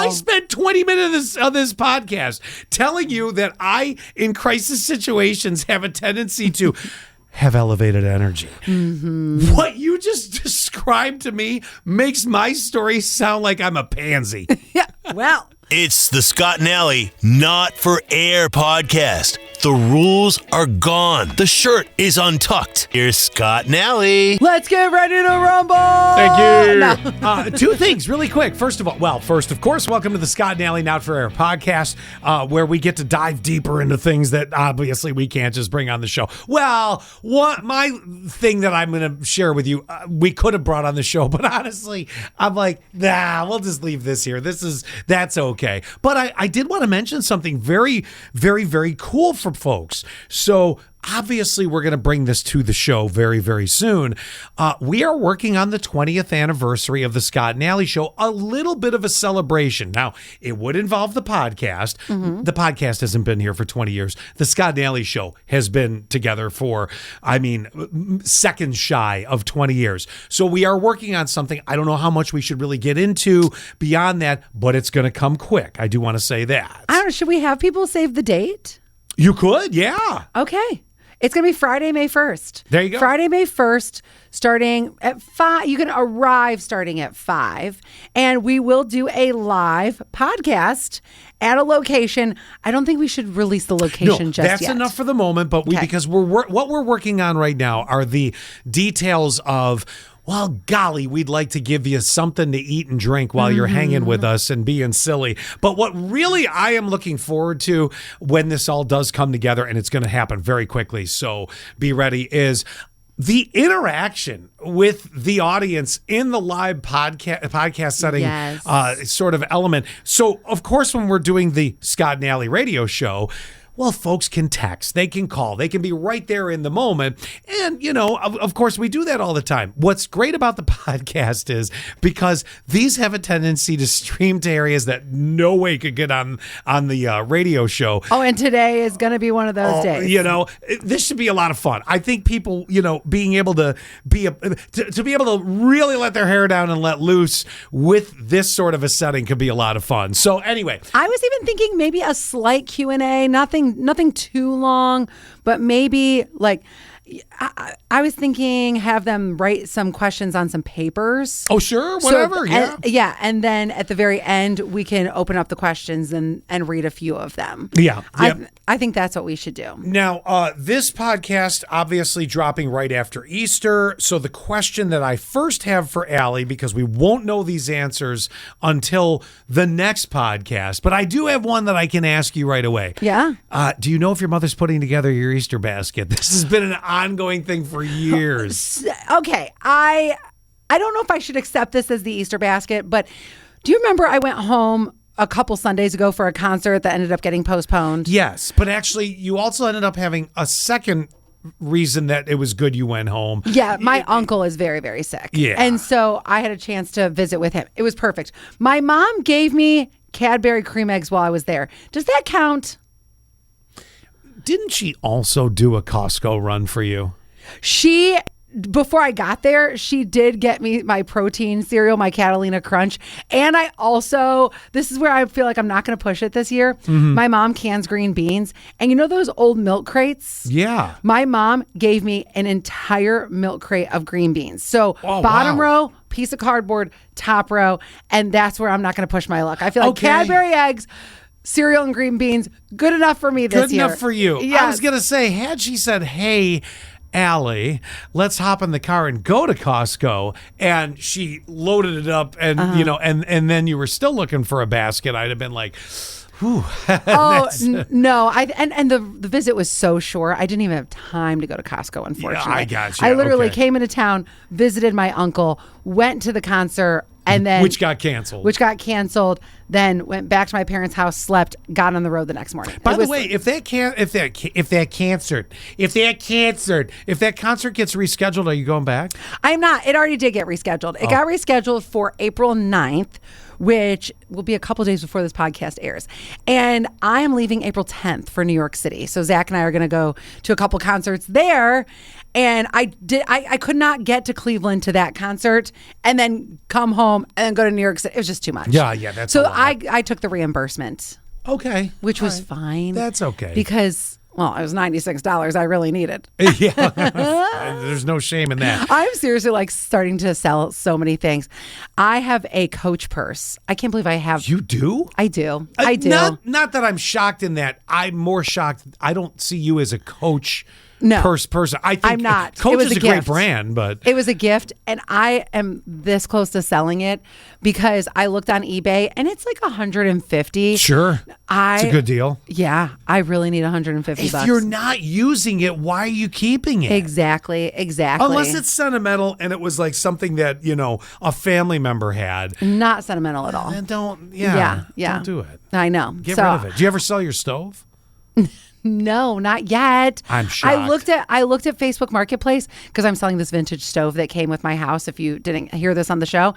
I spent 20 minutes of this podcast telling you that I, in crisis situations, have a tendency to have elevated energy. Mm-hmm. What you just described to me makes my story sound like I'm a pansy. Yeah, well. It's the Scott and Allie Not For Air podcast. The rules are gone. The shirt is untucked. Here's Scott and Allie. Let's get ready to rumble. Thank you. No. Two things really quick. First, of course, welcome to the Scott and Allie Not For Air podcast, where we get to dive deeper into things that obviously we can't just bring on the show. Well, my thing that I'm going to share with you, we could have brought on the show, but honestly, I'm like, nah, we'll just leave this here. That's okay. But I did want to mention something very, very, very cool for folks. So obviously, we're going to bring this to the show very, very soon. We are working on the 20th anniversary of the Scott and Allie Show, a little bit of a celebration. Now, it would involve the podcast. Mm-hmm. The podcast hasn't been here for 20 years. The Scott and Allie Show has been together for, seconds shy of 20 years. So we are working on something. I don't know how much we should really get into beyond that, but it's going to come quick. I do want to say that. I don't know. Should we have people save the date? You could, yeah. Okay. It's going to be Friday, May 1st. There you go. Friday, May 1st, starting at 5. You can arrive starting at 5. And we will do a live podcast at a location. I don't think we should release the location just that's yet. Enough for the moment. But because what we're working on right now are the details of, well, golly, we'd like to give you something to eat and drink while you're hanging with us and being silly. But what really I am looking forward to when this all does come together, and it's going to happen very quickly, so be ready, is the interaction with the audience in the live podcast setting sort of element. So, of course, when we're doing the Scott and Allie radio show, well, folks can text, they can call, they can be right there in the moment. And, of course, we do that all the time. What's great about the podcast is because these have a tendency to stream to areas that no way could get on the radio show. Oh, and today is going to be one of those days. This should be a lot of fun. I think people, being able to be able to really let their hair down and let loose with this sort of a setting could be a lot of fun. So anyway. I was even thinking maybe a slight Q&A, nothing too long, but maybe like I was thinking have them write some questions on some papers. Oh, sure. Whatever. And then at the very end, we can open up the questions and read a few of them. Yeah. I think that's what we should do. Now, this podcast obviously dropping right after Easter. So the question that I first have for Allie, because we won't know these answers until the next podcast, but I do have one that I can ask you right away. Yeah. Do you know if your mother's putting together your Easter basket? This has been an ongoing thing for years. Okay. I don't know if I should accept this as the Easter basket, but do you remember I went home a couple Sundays ago for a concert that ended up getting postponed? Yes, but actually you also ended up having a second reason that it was good you went home. Yeah, my uncle is very, very sick. Yeah. And so I had a chance to visit with him. It was perfect. My mom gave me Cadbury cream eggs while I was there. Does that count? Didn't she also do a Costco run for you? Before I got there, she did get me my protein cereal, my Catalina Crunch. And I also, this is where I feel like I'm not going to push it this year. Mm-hmm. My mom cans green beans. And you know those old milk crates? Yeah. My mom gave me an entire milk crate of green beans. So bottom row, piece of cardboard, top row. And that's where I'm not going to push my luck. I feel like Cadbury eggs, cereal and green beans, good enough for me this year. Good enough for you. Yes. I was going to say, had she said, hey, Allie, let's hop in the car and go to Costco, and she loaded it up and and then you were still looking for a basket, I'd have been like, whew. No, and the visit was so short. I didn't even have time to go to Costco, unfortunately. Yeah, I got you. I literally came into town, visited my uncle, went to the concert, and then which got canceled. Then went back to my parents' house, slept, got on the road the next morning. By the way, if that concert gets rescheduled, are you going back? I'm not. It already did get rescheduled. It got rescheduled for April 9th, which will be a couple days before this podcast airs. And I am leaving April 10th for New York City. So Zach and I are going to go to a couple concerts there. And I could not get to Cleveland to that concert and then come home and then go to New York City. It was just too much. Yeah, that's so a lot. I took the reimbursement. Okay. Which was fine. That's okay. Because, well, it was $96 I really needed. Yeah. There's no shame in that. I'm seriously like starting to sell so many things. I have a Coach purse. I can't believe I have. You do? I do. I do. Not that I'm shocked in that. I'm more shocked. I don't see you as a Coach purse person. I think I'm not. Coach is a great gift. brand, but it was a gift, and I am this close to selling it because I looked on eBay and it's like $150. Sure, it's a good deal. Yeah, I really need $150. If you're not using it, why are you keeping it? Exactly. Unless it's sentimental and it was like something that a family member had. Not sentimental at all. Then don't. Yeah. Don't do it. I know. Get rid of it. Do you ever sell your stove? No, not yet. I'm shocked. I looked at Facebook Marketplace because I'm selling this vintage stove that came with my house, if you didn't hear this on the show.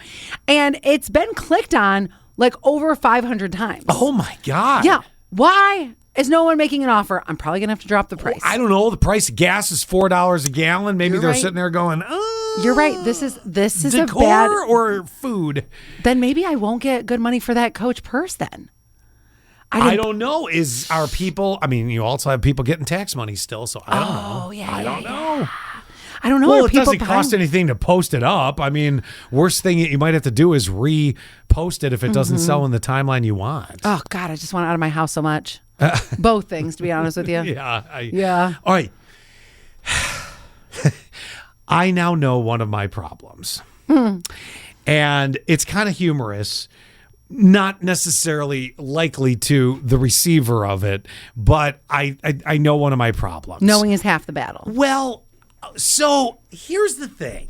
And it's been clicked on like over 500 times. Oh my God. Yeah. Why is no one making an offer? I'm probably going to have to drop the price. I don't know. The price of gas is $4 a gallon. Maybe they're right. sitting there going, You're right. This is decor a bad or food. Then maybe I won't get good money for that Coach purse then. I don't know. Are people, you also have people getting tax money still, so I don't know. Yeah, I don't know. I don't know. Well, it doesn't cost anything to post it up. Worst thing you might have to do is repost it if it doesn't sell in the timeline you want. Oh, God, I just want out of my house so much. Both things, to be honest with you. Yeah. All right. I now know one of my problems. And it's kind of humorous. Not necessarily likely to the receiver of it, but I know one of my problems. Knowing is half the battle. Well, so here's the thing.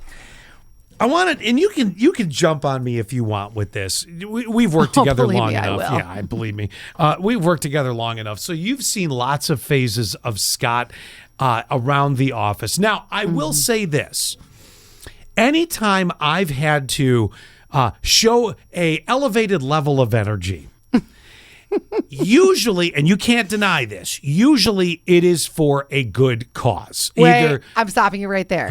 I want to, and you can jump on me if you want with this. We've worked together long enough. Yeah, believe me. We've worked together long enough. So you've seen lots of phases of Scott around the office. Now, I will say this. Anytime I've had to show a elevated level of energy, usually, and you can't deny this, usually it is for a good cause. Wait, I'm stopping you right there.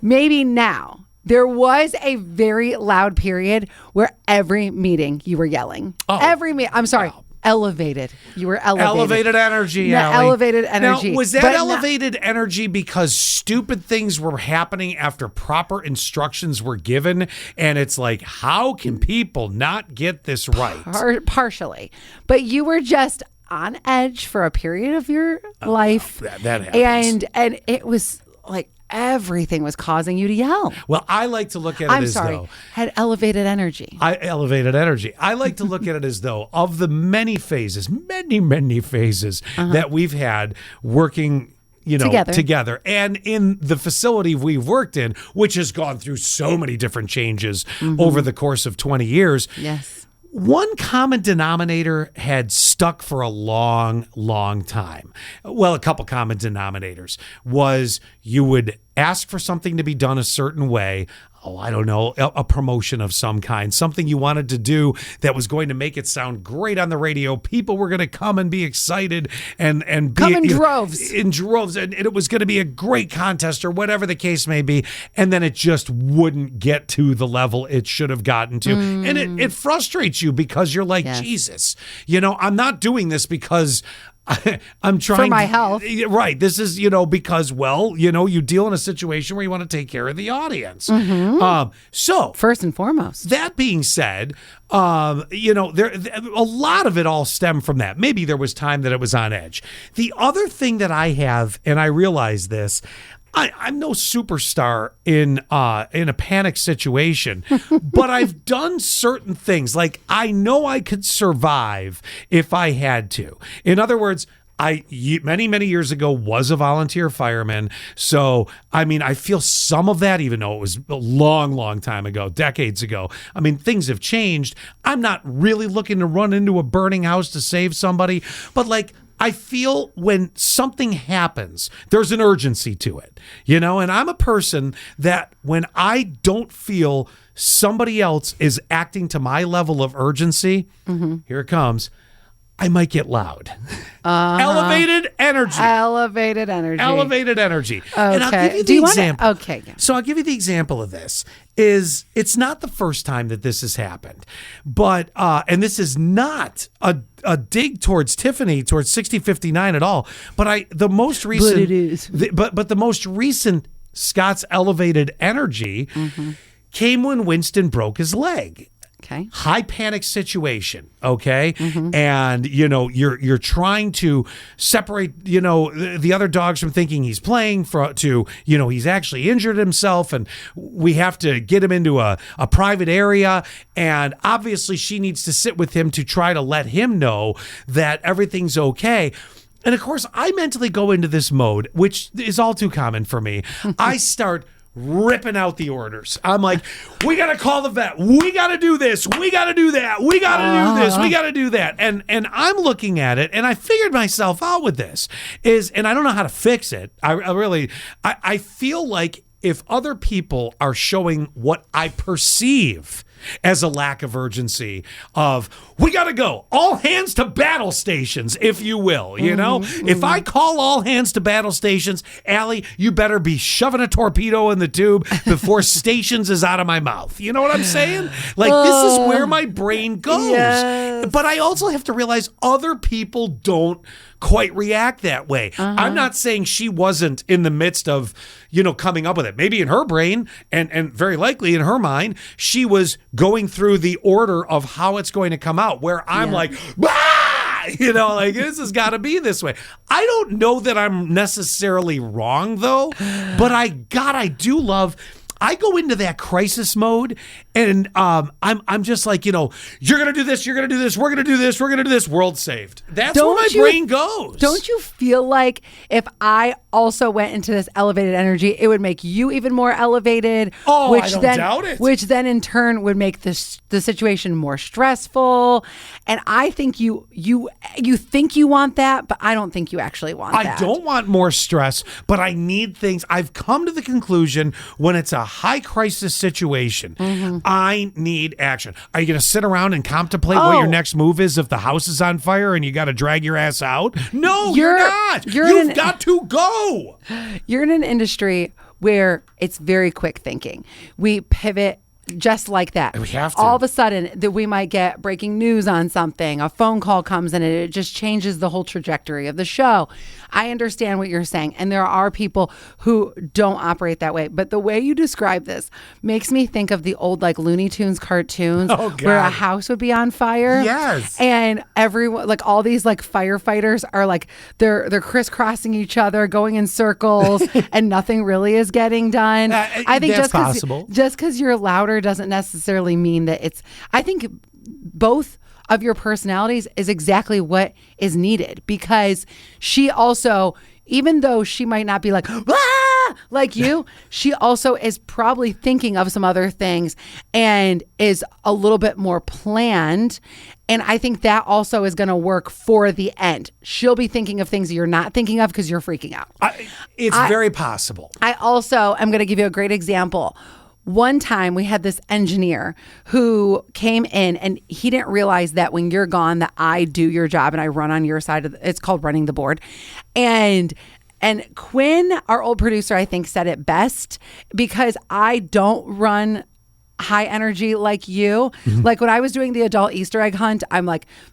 Maybe now. There was a very loud period where every meeting you were yelling. I'm sorry. Wow. Elevated. You were elevated. Elevated energy, no, elevated energy. Now, was that elevated energy because stupid things were happening after proper instructions were given? And it's like, how can people not get this right? Partially. But you were just on edge for a period of your life. That happens. And it was like everything was causing you to yell. Well, I like to look at it though. Had elevated energy. Elevated energy. I like to look at it as though of the many phases that we've had working together. And in the facility we've worked in, which has gone through so many different changes over the course of 20 years. Yes. One common denominator had stuck for a long, long time. Well, a couple common denominators was you would ask for something to be done a certain way. I don't know, a promotion of some kind, something you wanted to do that was going to make it sound great on the radio. People were going to come and be excited and come in droves. In droves. And it was going to be a great contest or whatever the case may be. And then it just wouldn't get to the level it should have gotten to. And it frustrates you because you're like, yes. Jesus, I'm not doing this because I'm trying for my health. Right. This is, because, you deal in a situation where you want to take care of the audience. So first and foremost, that being said, a lot of it all stemmed from that. Maybe there was time that it was on edge. The other thing that I have, and I realize this, I'm no superstar in a panic situation, but I've done certain things. Like I know I could survive if I had to. In other words, I many years ago was a volunteer fireman. So, I feel some of that, even though it was a long time ago, decades ago. Things have changed. I'm not really looking to run into a burning house to save somebody, but I feel when something happens, there's an urgency to it, and I'm a person that when I don't feel somebody else is acting to my level of urgency, here it comes, I might get loud. Elevated energy. Elevated energy. Elevated energy. Okay. And I'll give you Do the you example. Okay. Yeah. So I'll give you the example of this. It's not the first time that this has happened, but and this is not a dig towards Tiffany, towards 6059 at all. But the most recent, But it is. But the most recent Scott's elevated energy came when Winston broke his leg. Okay. High panic situation, okay? And you're trying to separate, the other dogs from thinking he's playing to he's actually injured himself, and we have to get him into a private area, and obviously she needs to sit with him to try to let him know that everything's okay. And of course, I mentally go into this mode, which is all too common for me. I start ripping out the orders. I'm like, we got to call the vet. We got to do this. We got to do that. We got to do this. We got to do that. And I'm looking at it, and I figured myself out with this and I don't know how to fix it. I feel like if other people are showing what I perceive as a lack of urgency of, we got to go, all hands to battle stations, if you will, If I call all hands to battle stations, Allie, you better be shoving a torpedo in the tube before stations is out of my mouth. You know what I'm saying? Like, this is where my brain goes. Yes. But I also have to realize other people don't quite react that way. I'm not saying she wasn't in the midst of, coming up with it. Maybe in her brain and very likely in her mind, she was going through the order of how it's going to come out, where I'm like, bah! This has got to be this way. I don't know that I'm necessarily wrong though, but I do love, I go into that crisis mode, and I'm just like, you're gonna do this, you're gonna do this, we're gonna do this, we're gonna do this. World saved. That's where my brain goes. Don't you feel like if I also went into this elevated energy, it would make you even more elevated? Oh, I don't doubt it. Which then in turn would make the situation more stressful. And I think you think you want that, but I don't think you actually want that. I don't want more stress, but I need things. I've come to the conclusion when it's a high crisis situation, I need action. Are you going to sit around and contemplate what your next move is if the house is on fire and you got to drag your ass out? No, you're not. You've got to go. You're in an industry where it's very quick thinking. We pivot just like that. We have to. All of a sudden, that we might get breaking news on something. A phone call comes in and it just changes the whole trajectory of the show. I understand what you're saying. And there are people who don't operate that way. But the way you describe this makes me think of the old Looney Tunes cartoons where a house would be on fire. Yes. And everyone, all these firefighters are they're crisscrossing each other, going in circles, and nothing really is getting done. I think just because you're louder doesn't necessarily mean that it's, I think both of your personalities is exactly what is needed, because she also, even though she might not be like you, she also is probably thinking of some other things and is a little bit more planned. And I think that also is going to work for the end. She'll be thinking of things you're not thinking of because you're freaking out. It's very possible. I also am going to give you a great example. One time we had this engineer who came in and he didn't realize that when you're gone that I do your job and I run on your side of it's called running the board. And Quinn, our old producer, I think said it best, because I don't run high energy like you. Like when I was doing the adult Easter egg hunt, I'm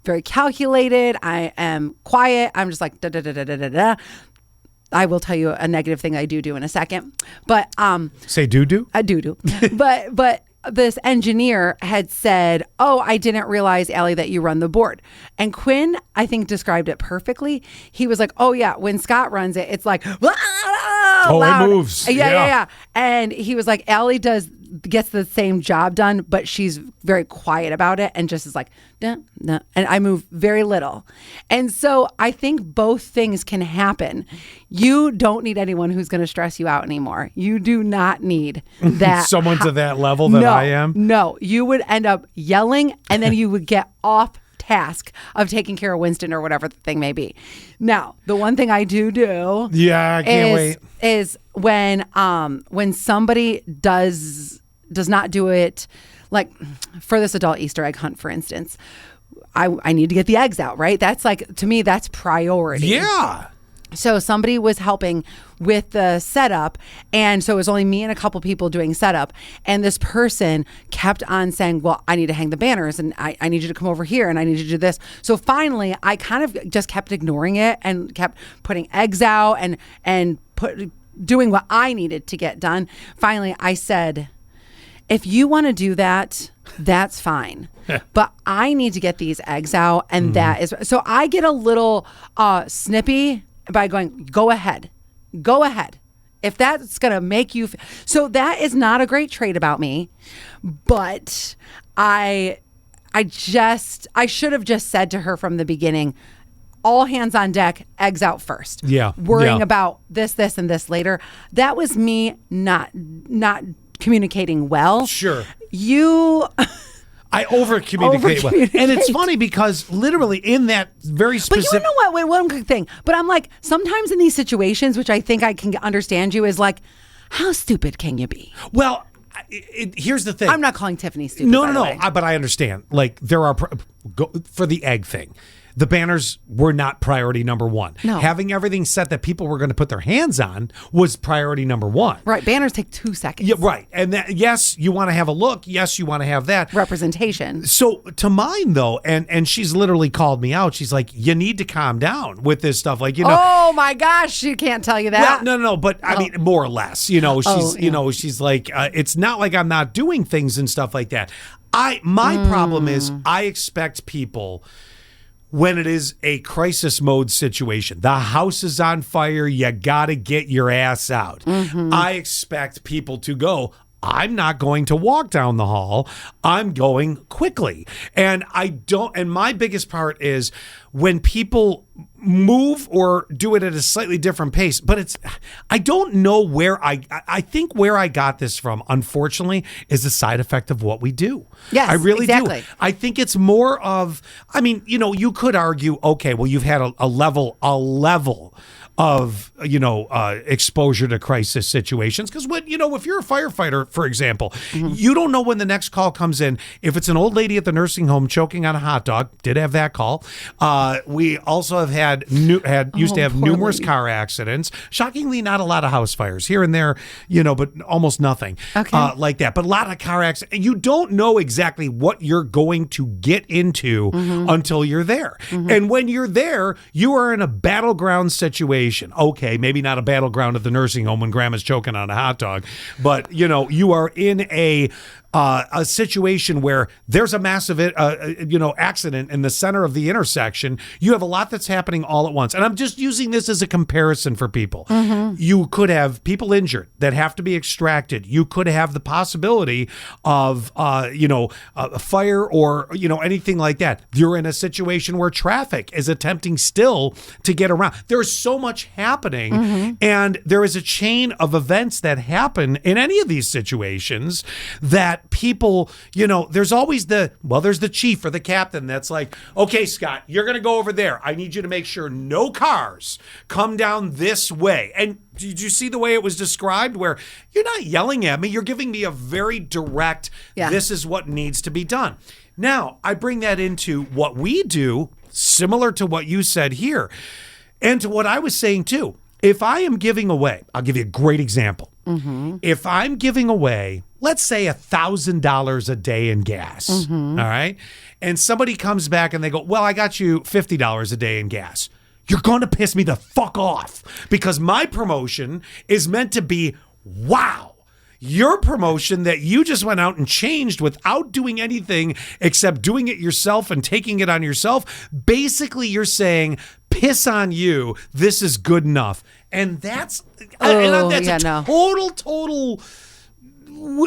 very calculated. I am quiet. I'm just da da da da da da da. I will tell you a negative thing I do in a second, but say do. I do. but this engineer had said, "Oh, I didn't realize, Allie, that you run the board." And Quinn, I think, described it perfectly. He was like, "Oh yeah, when Scott runs it, it's loud. It moves. Yeah. And he was like, Allie gets the same job done, but she's very quiet about it and just is nah. And I move very little. And so I think both things can happen. You don't need anyone who's going to stress you out anymore. You do not need that. Someone to that level that I am? No, you would end up yelling and then you would get off task of taking care of Winston or whatever the thing may be. Now, the one thing I do yeah, I can't wait, is when somebody does not do it, for this adult Easter egg hunt, for instance, I need to get the eggs out, right? That's like, to me, that's priority. Yeah. So somebody was helping with the setup. And so it was only me and a couple people doing setup. And this person kept on saying, well, I need to hang the banners and I need you to come over here and I need you to do this. So finally, I kind of just kept ignoring it and kept putting eggs out and doing what I needed to get done. Finally, I said, if you want to do that, that's fine. But I need to get these eggs out. And that is, so I get a little snippy by going, go ahead. If that's going to make you, so that is not a great trait about me, but I should have just said to her from the beginning, all hands on deck, eggs out first. Yeah. Worrying about this, and this later. That was me not communicating well. Sure. I over-communicate. And it's funny because literally in that very specific... But you know what? Wait, one quick thing. But I'm like, sometimes in these situations, which I think I can understand you, is like, how stupid can you be? Well, here's the thing. I'm not calling Tiffany stupid. No. But I understand. Like, there are... for the egg thing. The banners were not priority number one. No. Having everything set that people were going to put their hands on was priority number one. Right. Banners take 2 seconds. Yeah, right. And yes, you want to have a look. Yes, you want to have that. Representation. So to mine, though, and she's literally called me out. She's like, you need to calm down with this stuff. Like, Oh, my gosh. She can't tell you that. Well, no. But I mean, more or less, she's like, it's not like I'm not doing things and stuff like that. My problem is I expect people... when it is a crisis mode situation, the house is on fire, you got to get your ass out. I expect people to go, I'm not going to walk down the hall. I'm going quickly. And my biggest part is when people move or do it at a slightly different pace, but I don't know where I think where I got this from, unfortunately, is the side effect of what we do. Yes, I really exactly. do. I think it's more of, you could argue, okay, well, you've had a level of exposure to crisis situations, because if you're a firefighter, for example, you don't know when the next call comes in. If it's an old lady at the nursing home choking on a hot dog, did have that call. We also have used to have numerous car accidents. Shockingly, not a lot of house fires here and there, but almost nothing like that. But a lot of car accidents. You don't know exactly what you're going to get into until you're there. And when you're there, you are in a battleground situation. Okay, maybe not a battleground at the nursing home when grandma's choking on a hot dog, but you are in a situation where there's a massive accident in the center of the intersection. You have a lot that's happening all at once, and I'm just using this as a comparison for people. You could have people injured that have to be extracted. You could have the possibility of a fire or anything like that. You're in a situation where traffic is attempting still to get around. There's so much happening, and there is a chain of events that happen in any of these situations that people, there's always there's the chief or the captain that's like, okay, Scott, you're going to go over there. I need you to make sure no cars come down this way. And did you see the way it was described, where you're not yelling at me, you're giving me a very direct, this is what needs to be done. Now, I bring that into what we do, similar to what you said here, and to what I was saying too. If I am giving away, I'll give you a great example. If I'm giving away, let's say $1,000 a day in gas, all right? And somebody comes back and they go, well, I got you $50 a day in gas. You're going to piss me the fuck off, because my promotion is meant to be, wow. Your promotion that you just went out and changed without doing anything except doing it yourself and taking it on yourself. Basically, you're saying, piss on you. This is good enough. And that's total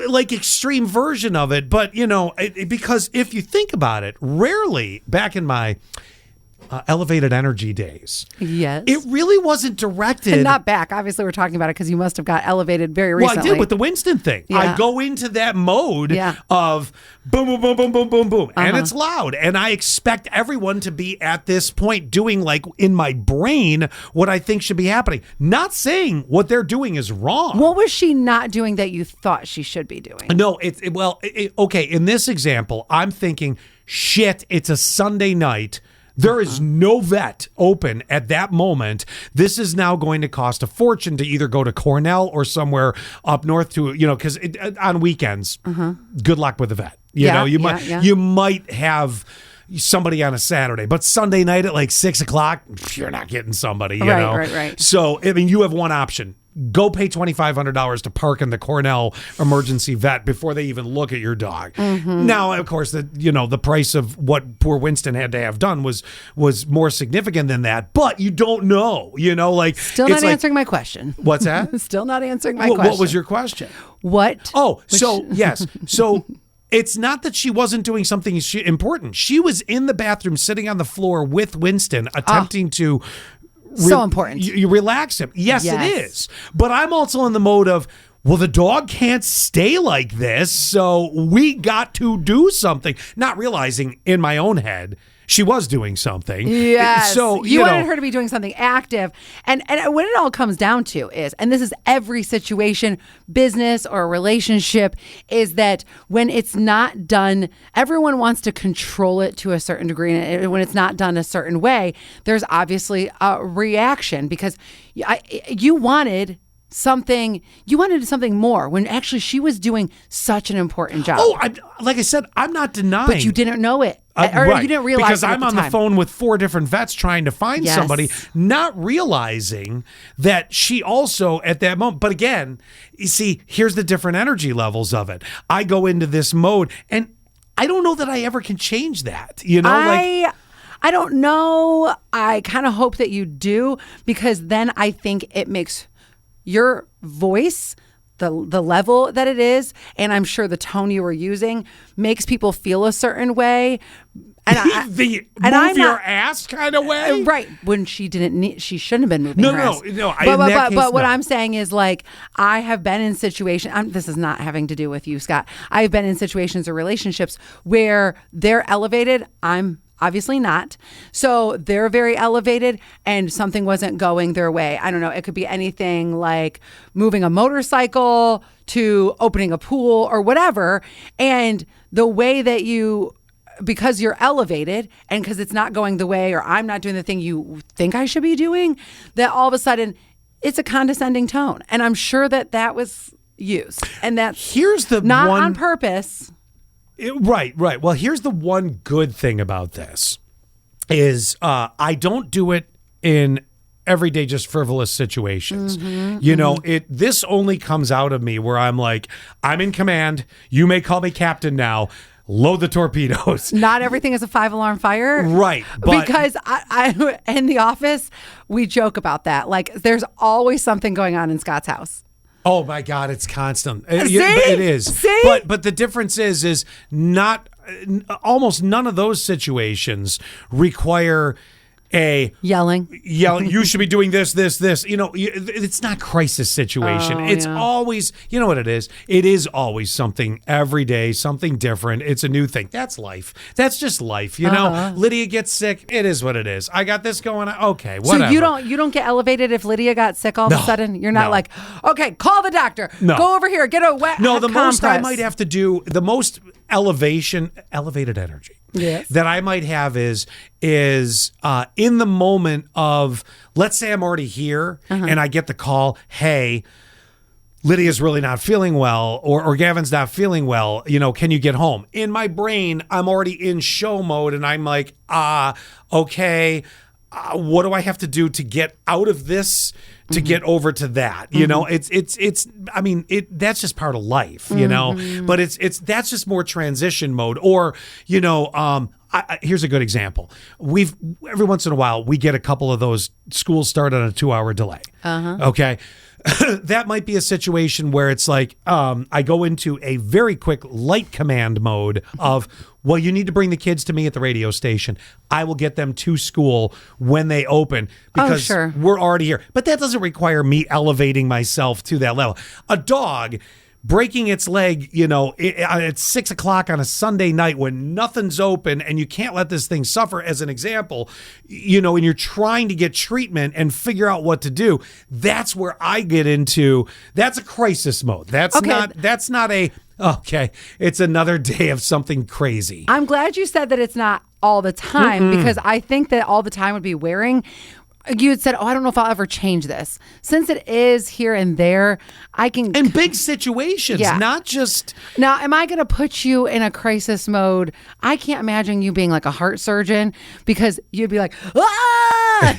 like extreme version of it. But, because if you think about it, rarely back in my elevated energy days. Yes. It really wasn't directed. And not back. Obviously, we're talking about it because you must have got elevated very recently. Well, I did with the Winston thing. Yeah. I go into that mode of boom, boom, boom, boom, boom, boom, boom. And it's loud. And I expect everyone to be at this point doing, like, in my brain, what I think should be happening. Not saying what they're doing is wrong. What was she not doing that you thought she should be doing? No, okay, in this example, I'm thinking, shit, it's a Sunday night. There is no vet open at that moment. This is now going to cost a fortune to either go to Cornell or somewhere up north to, because on weekends, good luck with the vet. You might have somebody on a Saturday, but Sunday night at like 6:00, you're not getting somebody, you know? Right. So, I mean, you have one option. Go pay $2,500 to park in the Cornell emergency vet before they even look at your dog. Now, of course, the price of what poor Winston had to have done was more significant than that. But you don't know, Still not answering my question. What's that? Still not answering my question. What was your question? What? Oh, yes. So it's not that she wasn't doing something important. She was in the bathroom sitting on the floor with Winston attempting to so important. You relax him. Yes, it is. But I'm also in the mode of, well, the dog can't stay like this, so we got to do something. Not realizing in my own head she was doing something. Yes. So you wanted her to be doing something active. And what it all comes down to is, and this is every situation, business or relationship, is that when it's not done, everyone wants to control it to a certain degree. And when it's not done a certain way, there's obviously a reaction because you wanted something more when actually she was doing such an important job. Oh, like I said, I'm not denying. But you didn't know it. Or right. You didn't realize because it I'm on the phone with 4 different vets trying to find somebody, not realizing that she also at that moment. But again, you see, here's the different energy levels of it. I go into this mode, and I don't know that I ever can change that. I don't know. I kind of hope that you do, because then I think it makes your voice, the level that it is, and I'm sure the tone you were using makes people feel a certain way. And move your ass kind of way, right? When she shouldn't have been moving. No. But what I'm saying is, like, I have been in situations. This is not having to do with you, Scott. I've been in situations or relationships where they're elevated. I'm obviously not. So they're very elevated and something wasn't going their way. I don't know. It could be anything like moving a motorcycle to opening a pool or whatever. And the way that because you're elevated and because it's not going the way, or I'm not doing the thing you think I should be doing, that all of a sudden it's a condescending tone. And I'm sure that was used. And that's not on purpose. Right. Well, here's the one good thing about this is I don't do it in everyday just frivolous situations. This only comes out of me where I'm like, I'm in command. You may call me captain now. Load the torpedoes. Not everything is a 5-alarm fire. Right. Because I in the office, we joke about that. Like, there's always something going on in Scott's house. Oh my God, it's constant. See? It is. See? But the difference is not almost none of those situations require yelling. You should be doing this. It's not crisis situation. It's always, you know what it is? It is always something every day, something different. It's a new thing. That's life. That's just life. Lydia gets sick. It is what it is. I got this going on. Okay, whatever. So you don't get elevated if Lydia got sick all of a sudden? You're not like, okay, call the doctor. No. Go over here. Get a wet the compress. most I might have to do, the most elevated energy that I might have is in the moment of, let's say I'm already here and I get the call, hey, Lydia's really not feeling well, or Gavin's not feeling well, can you get home? In my brain, I'm already in show mode and I'm like, okay, what do I have to do to get out of this to get over to that? That's just part of life, but that's just more transition mode. Or, here's a good example. Every once in a while, we get a couple of those schools start on a 2-hour delay. Okay. That might be a situation where it's like, I go into a very quick light command mode of, well, you need to bring the kids to me at the radio station. I will get them to school when they open because we're already here. But that doesn't require me elevating myself to that level. A dog breaking its leg, at 6 o'clock on a Sunday night when nothing's open and you can't let this thing suffer, as an example, and you're trying to get treatment and figure out what to do. That's where I get into, that's a crisis mode. That's not a, okay, it's another day of something crazy. I'm glad you said that it's not all the time, because I think that all the time would be wearing. You had said, I don't know if I'll ever change this. Since it is here and there, I can... In big situations, not just... Now, am I going to put you in a crisis mode? I can't imagine you being like a heart surgeon, because you'd be like, ah!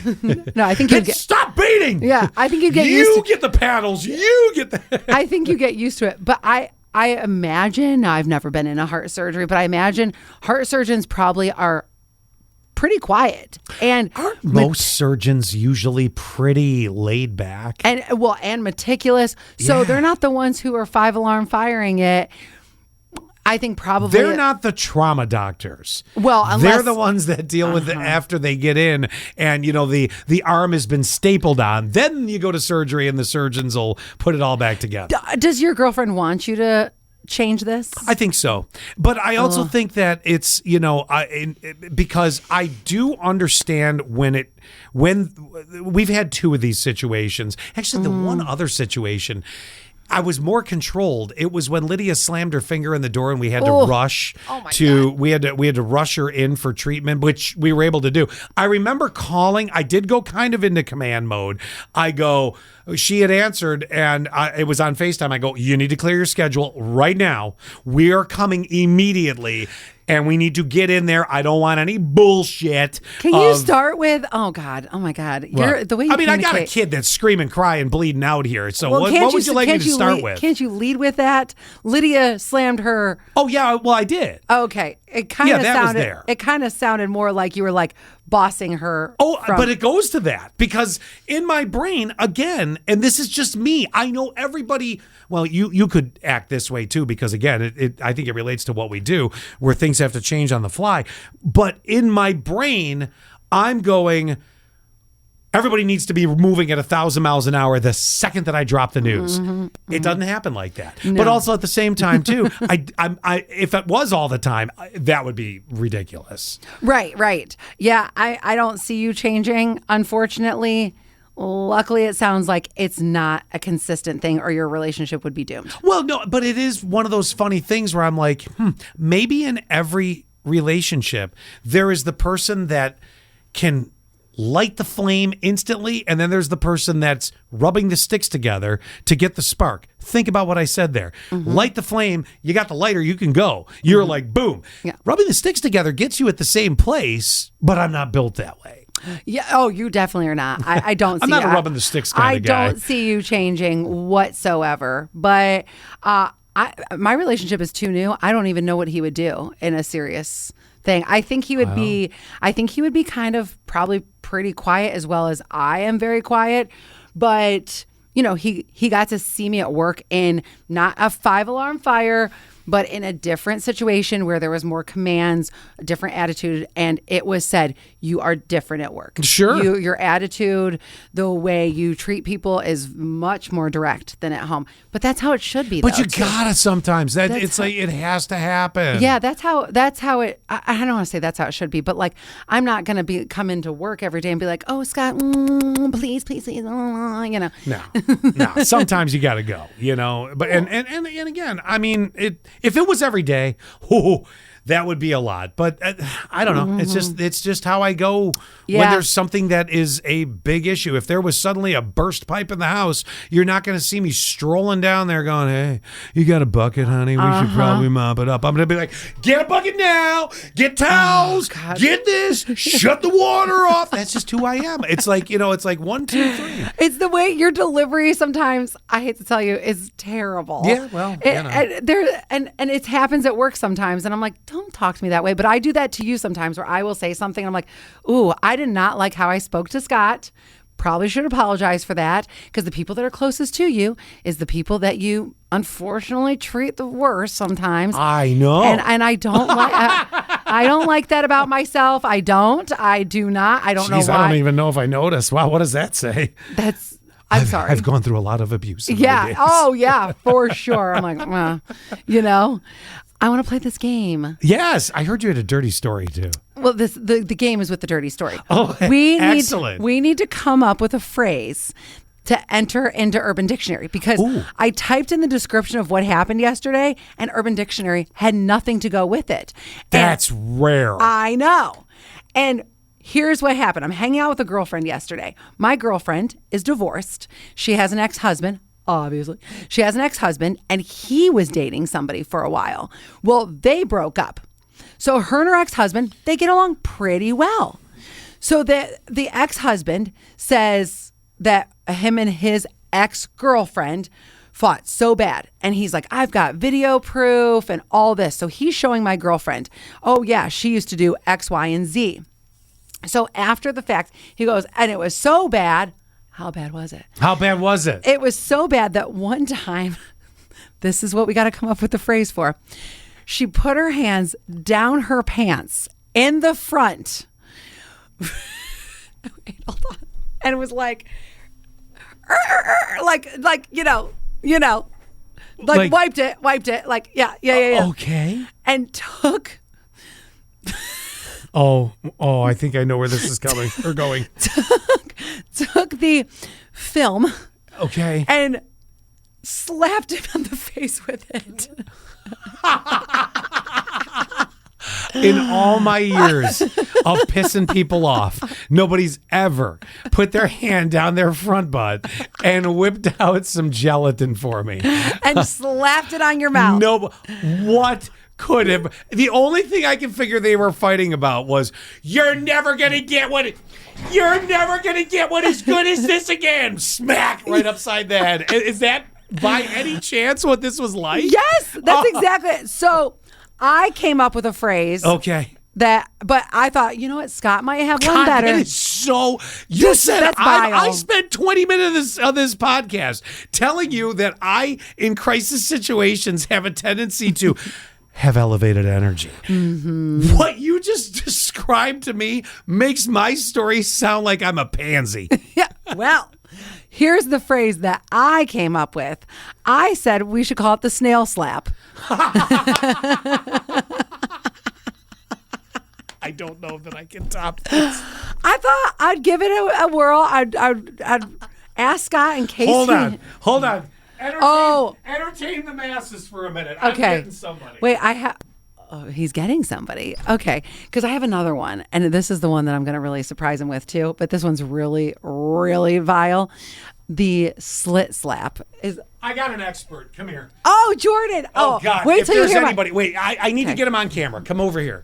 No, I think you'd get... Stop beating! Yeah, I think you'd get used to... You get the paddles. You get the... I think you get used to it. But I imagine, now I've never been in a heart surgery, but I imagine heart surgeons probably are pretty quiet. And aren't most surgeons usually pretty laid back and meticulous? So they're not the ones who are 5-alarm firing it. I think probably they're not the trauma doctors. Well, they're the ones that deal with it after they get in, and the arm has been stapled on. Then you go to surgery, and the surgeons will put it all back together. Does your girlfriend want you to change this? I think so, but I also think that it's because I do understand when we've had two of these situations. Actually, the one other situation, I was more controlled. It was when Lydia slammed her finger in the door and we had to rush we had to rush her in for treatment, which we were able to do. I remember calling. I did go kind of into command mode. She had answered, and it was on FaceTime. I go, you need to clear your schedule right now. We are coming immediately, and we need to get in there. I don't want any bullshit. Can you start with, oh my God. The way you I got a kid that's screaming, crying, bleeding out here. So what would you like me to start with? Can't you lead with that? Lydia slammed her. Oh, yeah. Well, I did. Okay. It kind of sounded more like you were like bossing her. But it goes to that, because in my brain, again, and this is just me, I know everybody. Well, you could act this way too, because again, I think it relates to what we do, where things have to change on the fly. But in my brain, I'm going, everybody needs to be moving at 1,000 miles an hour the second that I drop the news. It doesn't happen like that. No. But also at the same time too, if it was all the time, that would be ridiculous. Right. Yeah, I don't see you changing, unfortunately. Luckily, it sounds like it's not a consistent thing, or your relationship would be doomed. Well, no, but it is one of those funny things where I'm like, maybe in every relationship, there is the person that can light the flame instantly, and then there's the person that's rubbing the sticks together to get the spark. Think about what I said there. Light the flame, you got the lighter, you can go. You're like, boom. Yeah. Rubbing the sticks together gets you at the same place, but I'm not built that way. Yeah. Oh, you definitely are not. I don't see I'm not a rubbing the sticks kind of guy. I don't see you changing whatsoever. But my relationship is too new. I don't even know what he would do in a serious thing. I think he would be kind of probably pretty quiet, as well as I am very quiet. But he got to see me at work in not a 5-alarm fire, but in a different situation where there was more commands, a different attitude, and it was said, you are different at work. Sure. Your attitude, the way you treat people is much more direct than at home. But that's how it should be. But you gotta sometimes. It's like it has to happen. Yeah, that's how it. I don't want to say that's how it should be, but like I'm not gonna come into work every day and be like, oh Scott, please, No. Sometimes you gotta go. But and again, I mean if it was every day, that would be a lot. But I don't know. It's just how I go when there's something that is a big issue. If there was suddenly a burst pipe in the house, you're not going to see me strolling down there going, hey, you got a bucket, honey? We should probably mop it up. I'm going to be like, get a bucket now. Get towels. Get this. Shut the water off. That's just who I am. It's like, it's like 1, 2, 3. It's the way your delivery sometimes, I hate to tell you, is terrible. Yeah, well, and it happens at work sometimes. And I'm like, don't talk to me that way. But I do that to you sometimes, where I will say something and I'm like, ooh, I did not like how I spoke to Scott. Probably should apologize for that, because the people that are closest to you is the people that you unfortunately treat the worst sometimes. I know. And I don't like I don't like that about myself. I do not. I don't know why. I don't even know if I noticed. Wow, what does that say? I'm sorry. I've gone through a lot of abuse. In my Yeah. days. Oh, yeah, for sure. I'm like, I want to play this game. Yes, I heard you had a dirty story too. Well, the game is with the dirty story. Oh, excellent. We need to come up with a phrase to enter into Urban Dictionary because I typed in the description of what happened yesterday and Urban Dictionary had nothing to go with it. That's rare. I know. And here's what happened. I'm hanging out with a girlfriend yesterday. My girlfriend is divorced. She has an ex-husband. Obviously, she has an ex-husband and he was dating somebody for a while. Well, they broke up. So her and her ex-husband, they get along pretty well. So the ex-husband says that him and his ex-girlfriend fought so bad. And he's like, I've got video proof and all this. So he's showing my girlfriend, oh yeah, she used to do X, Y, and Z. So after the fact, he goes, and it was so bad. How bad was it? How bad was it? It was so bad that one time, this is what we got to come up with the phrase for. She put her hands down her pants in the front. Wait, hold on. And it was like wiped it. Like, yeah. Okay. And took. Oh, I think I know where this is coming or going. took the film Okay. and slapped him on the face with it. In all my years of pissing people off, nobody's ever put their hand down their front butt and whipped out some gelatin for me. And slapped it on your mouth. No, what could have? The only thing I can figure they were fighting about was, you're never gonna get one as good as this again. Smack right upside the head. Is that by any chance what this was like? Yes, that's exactly it. So I came up with a phrase. Okay. But I thought, you know what, Scott might have one God, better. that is so. You said that's I vile. spent 20 minutes of this podcast telling you that I, in crisis situations, have a tendency to have elevated energy. Mm-hmm. What you just described to me makes my story sound like I'm a pansy. Yeah. Well, here's the phrase that I came up with. I said we should call it the snail slap. I don't know that I can top this. I thought I'd give it a whirl. I'd ask Scott in case. Hold he- on. Entertain the masses for a minute. I'm Okay. getting somebody. Wait, he's getting somebody. Okay. Because I have another one. And this is the one that I'm going to really surprise him with too. But this one's really, really vile. The slit slap is. I got an expert. Come here. Oh, Jordan. Oh, God. Wait If till you there's hear anybody. Wait, I need to Okay. get him on camera. Come over here.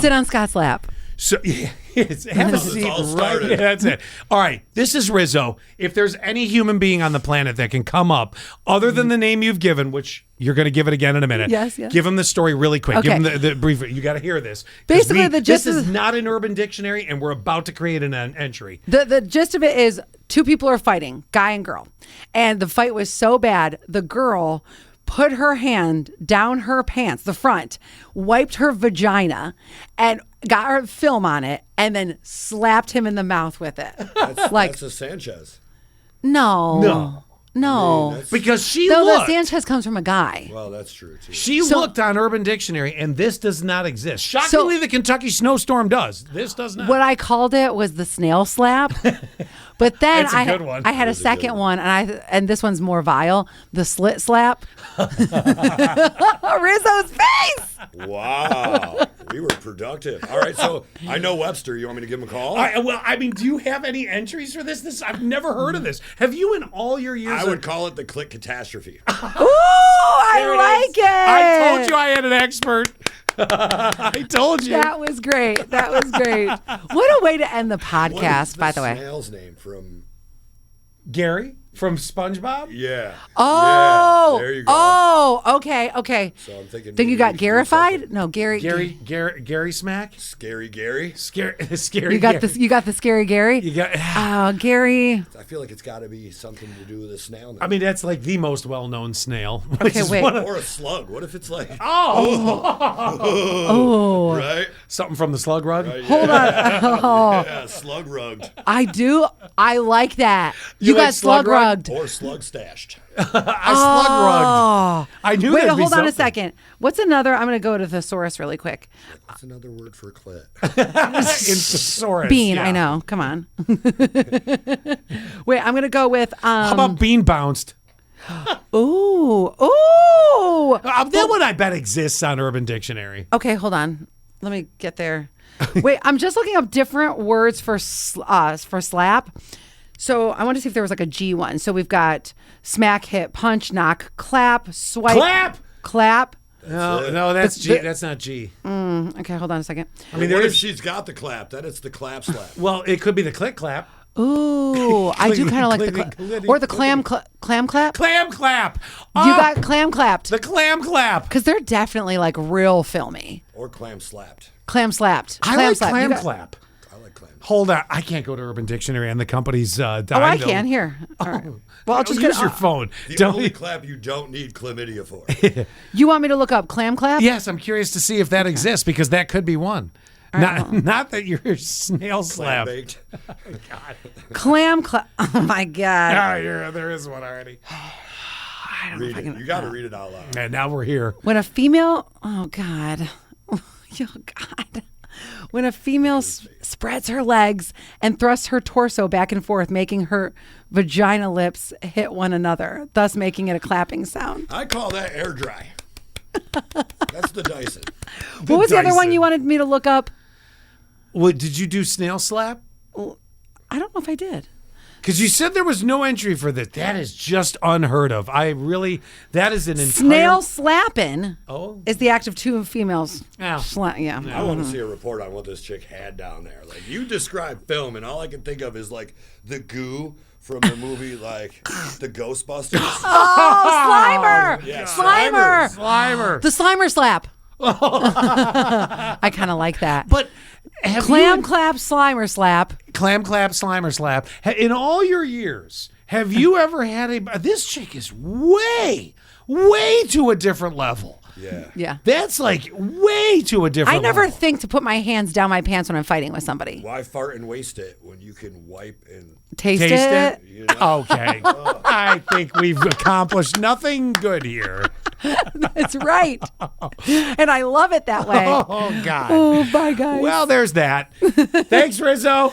Sit on Scott's lap. So yeah, have a seat all right. started. Yeah, that's it. All right, this is Rizzo. If there's any human being on the planet that can come up, other than the name you've given, which you're going to give it again in a minute. Yes. Give him the story really quick. Give Okay. him the brief. You got to hear this. 'Cause Basically, the gist this is of- not an Urban Dictionary, and we're about to create an entry. The gist of it is two people are fighting, guy and girl. And the fight was so bad, the girl put her hand down her pants, the front, wiped her vagina, and got her film on it, and then slapped him in the mouth with it. That's a Sanchez. No. Because she Though the looked. Sanchez comes from a guy. Well, that's true too. She looked on Urban Dictionary, and this does not exist. Shockingly, the Kentucky snowstorm does. This does not. What I called it was the snail slap. But then That's a good one. I had a second one, and this one's more vile, the slit slap. Rizzo's face. Wow, we were productive. All right, so I know Webster. You want me to give him a call? Do you have any entries for this? I've never heard of this. Have you in all your years? I would call it the click catastrophe. Ooh, I like it. I told you I had an expert. I told you. That was great. What a way to end the podcast, What is by the way. snail's name from? Gary? From SpongeBob? Yeah. Oh. Yeah, there you go. Oh, okay. So I'm thinking. Then you maybe got we could do Garified? something. No, Gary. Gary Smack? Scary Gary. Scary You got Gary. the you got the scary Gary. You got. Gary. I feel like it's got to be something to do with a snail. I mean, that's like the most well-known snail. Okay, wait. Or a slug. What if it's like Oh, right? Something from the slug rug. Right, hold on. Yeah, slug rugged I do. I like that. You You like got slug slug rug? rugged. or slug stashed. I slug rugged. I knew Wait, that'd be hold on a something. second. What's another? I'm going to go to thesaurus really quick. What's another word for clit? Infosaurus. Bean. yeah. I know. Come on. Wait, I'm going to go with. How about bean bounced? Ooh. That one I bet exists on Urban Dictionary. Okay, hold on. Let me get there. Wait, I'm just looking up different words for slap. So I want to see if there was like a G one. So we've got smack, hit, punch, knock, clap, swipe, clap. No, that's G. That's not G. Okay, hold on a second. I mean, what if she's got the clap? Then it's the clap slap. Well, it could be the click clap. Ooh, I do kind of like the clickety, or the clam clap. Clam clap. You got clam clapped the clam clap. because they're definitely like real filmy. Or clam slapped. Clam slapped. I like slap. You clam got- clap. I like clam. Hold on, I can't go to Urban Dictionary and the company's dime. Oh, I can here. All right. Well, I'll just use get your phone. The Don't only you? clap you don't need chlamydia for. You want me to look up clam clap? Yes, I'm curious to see if that exists because that could be one. Not that you're snail Clam slap. baked. Clam clap. Oh my god. Ah, there is one already. Read it. You got to read it out loud. And now we're here. When a female, oh God, oh God, when a female spreads her legs and thrusts her torso back and forth, making her vagina lips hit one another, thus making it a clapping sound. I call that air dry. That's the Dyson. What was the other one Dyson. you wanted me to look up? What did you do? Snail slap? I don't know if I did. Because you said there was no entry for this. That is just unheard of. That is an entire... Snail slapping Oh. is the act of two females. Yeah. Yeah. I want to see a report on what this chick had down there. Like, you describe film, and all I can think of is like the goo from the movie, like the Ghostbusters. Oh, Slimer! Yeah, Slimer! Slimer. The Slimer slap. I kind of like that. But have Clam you... clap, Slimer slap. Clam clap, Slimer slap. In all your years, have you ever had a... This chick is way to a different level. Yeah. Yeah. That's like way to a different I never level. think to put my hands down my pants when I'm fighting with somebody. Why fart and waste it when you can wipe and Taste Taste it. you know? Okay. I think we've accomplished nothing good here. That's right. And I love it that way. Oh, God. Oh, bye, guys. Well, there's that. Thanks, Rizzo.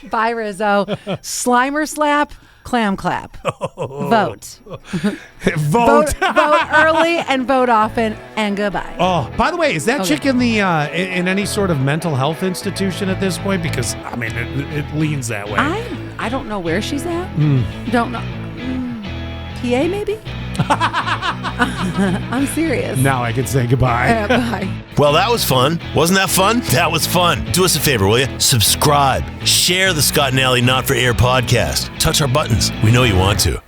Bye, Rizzo. Slimer slap, clam clap. Vote. Vote. Vote early and vote often, and goodbye. Oh, by the way, is that Okay. chick in the in any sort of mental health institution at this point? Because I mean, it leans that way. I don't know where she's at. Don't know. PA maybe? I'm serious. Now I can say goodbye. Bye. Well, that was fun. Wasn't that fun? That was fun. Do us a favor, will you? Subscribe. Share the Scott and Alley Not for Air podcast. Touch our buttons. We know you want to.